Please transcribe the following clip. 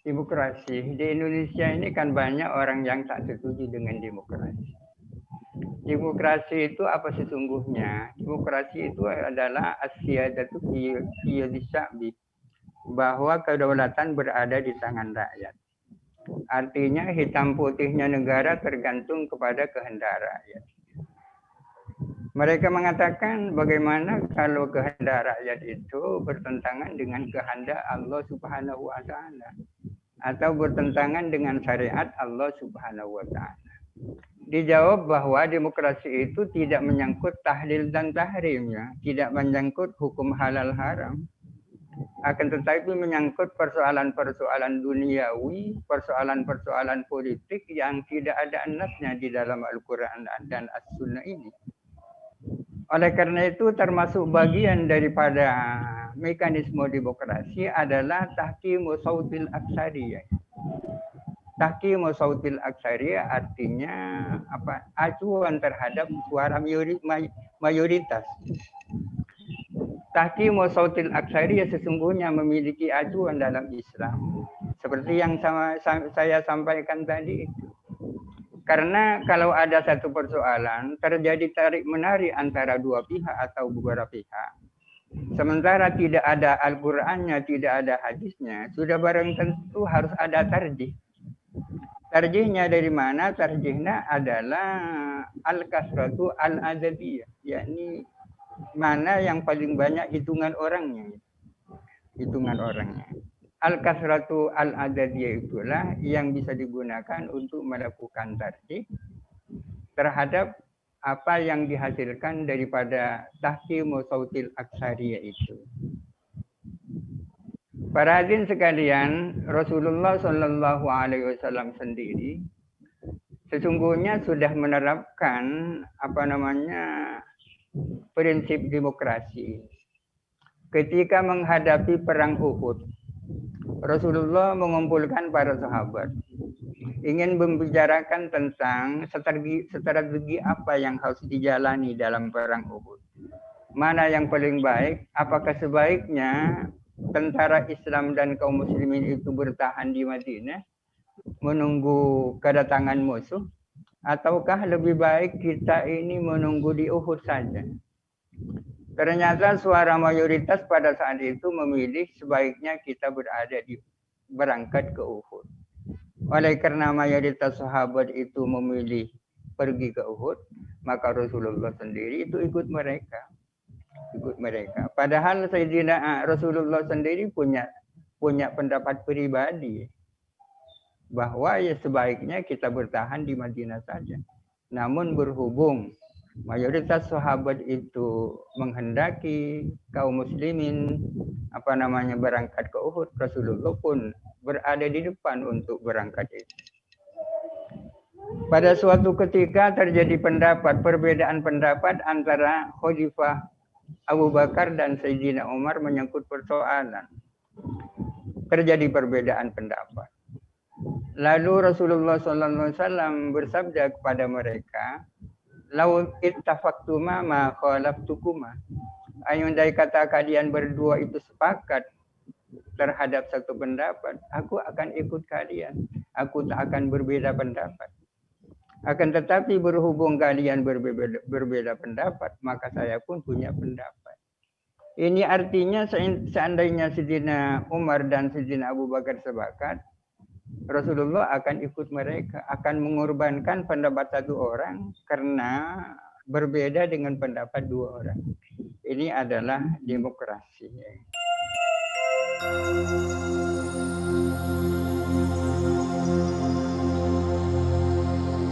Demokrasi di Indonesia ini kan banyak orang yang tak setuju dengan demokrasi. Demokrasi itu apa sesungguhnya? Demokrasi itu adalah asyadatu fi sya'bi, bahwa kedaulatan berada di tangan rakyat. Artinya hitam putihnya negara tergantung kepada kehendak rakyat. Mereka mengatakan bagaimana kalau kehendak rakyat itu bertentangan dengan kehendak Allah Subhanahu wa taala atau bertentangan dengan syariat Allah Subhanahu wa taala. Dijawab bahwa demokrasi itu tidak menyangkut tahlil dan tahrimnya, tidak menyangkut hukum halal haram. Akan tetapi menyangkut persoalan-persoalan duniawi, persoalan-persoalan politik yang tidak ada nasnya di dalam Al-Quran dan As-Sunnah ini. Oleh karena itu termasuk bagian daripada mekanisme demokrasi adalah tahkimu sautil aksariyah. Tahkimu sautil aksariyah artinya apa? Acuan terhadap suara mayoritas. Tahkimu sautil aksariyah sesungguhnya memiliki acuan dalam Islam. Seperti yang saya sampaikan tadi itu. Karena kalau ada satu persoalan terjadi tarik-menarik antara dua pihak atau beberapa pihak, sementara tidak ada Al-Qur'annya, tidak ada hadisnya, sudah barang tentu harus ada tarjih. Tarjihnya dari mana? Tarjihnya adalah al-kasratu al-adadiyah, yakni mana yang paling banyak hitungan orangnya. Hitungan orangnya. Al-kasratu al-adadiyah itulah yang bisa digunakan untuk melakukan tarjih terhadap apa yang dihasilkan daripada tahkimu sautil aksariyah itu. Para hadirin sekalian, Rasulullah Shallallahu Alaihi Wasallam sendiri sesungguhnya sudah menerapkan prinsip demokrasi. Ketika menghadapi perang Uhud, Rasulullah mengumpulkan para sahabat, ingin membicarakan tentang strategi apa yang harus dijalani dalam perang Uhud. Mana yang paling baik? Apakah sebaiknya tentara Islam dan kaum muslimin itu bertahan di Madinah menunggu kedatangan musuh, ataukah lebih baik kita ini menunggu di Uhud saja? Ternyata suara mayoritas pada saat itu memilih sebaiknya kita berangkat ke Uhud. Oleh karena mayoritas sahabat itu memilih pergi ke Uhud, maka Rasulullah sendiri itu ikut mereka. Padahal Sayyidina Rasulullah sendiri punya pendapat pribadi bahwa ya sebaiknya kita bertahan di Madinah saja. Namun berhubung mayoritas sahabat itu menghendaki kaum muslimin berangkat ke Uhud, Rasulullah pun berada di depan untuk berangkat itu. Pada suatu ketika terjadi perbedaan pendapat antara Khalifah Abu Bakar dan Sayyidina Umar menyangkut persoalan. Terjadi perbedaan pendapat. Lalu Rasulullah SAW bersabda kepada mereka, "Lau ittafaktuma ma khalaftukuma." Andai kata kalian berdua itu sepakat terhadap satu pendapat, aku akan ikut kalian. Aku tak akan berbeda pendapat. Akan tetapi berhubung kalian berbeda pendapat, maka saya pun punya pendapat. Ini artinya seandainya Sayyidina Umar dan Sayyidina Abu Bakar sepakat, Rasulullah akan ikut mereka, akan mengorbankan pendapat satu orang karena berbeda dengan pendapat dua orang. Ini adalah demokrasi.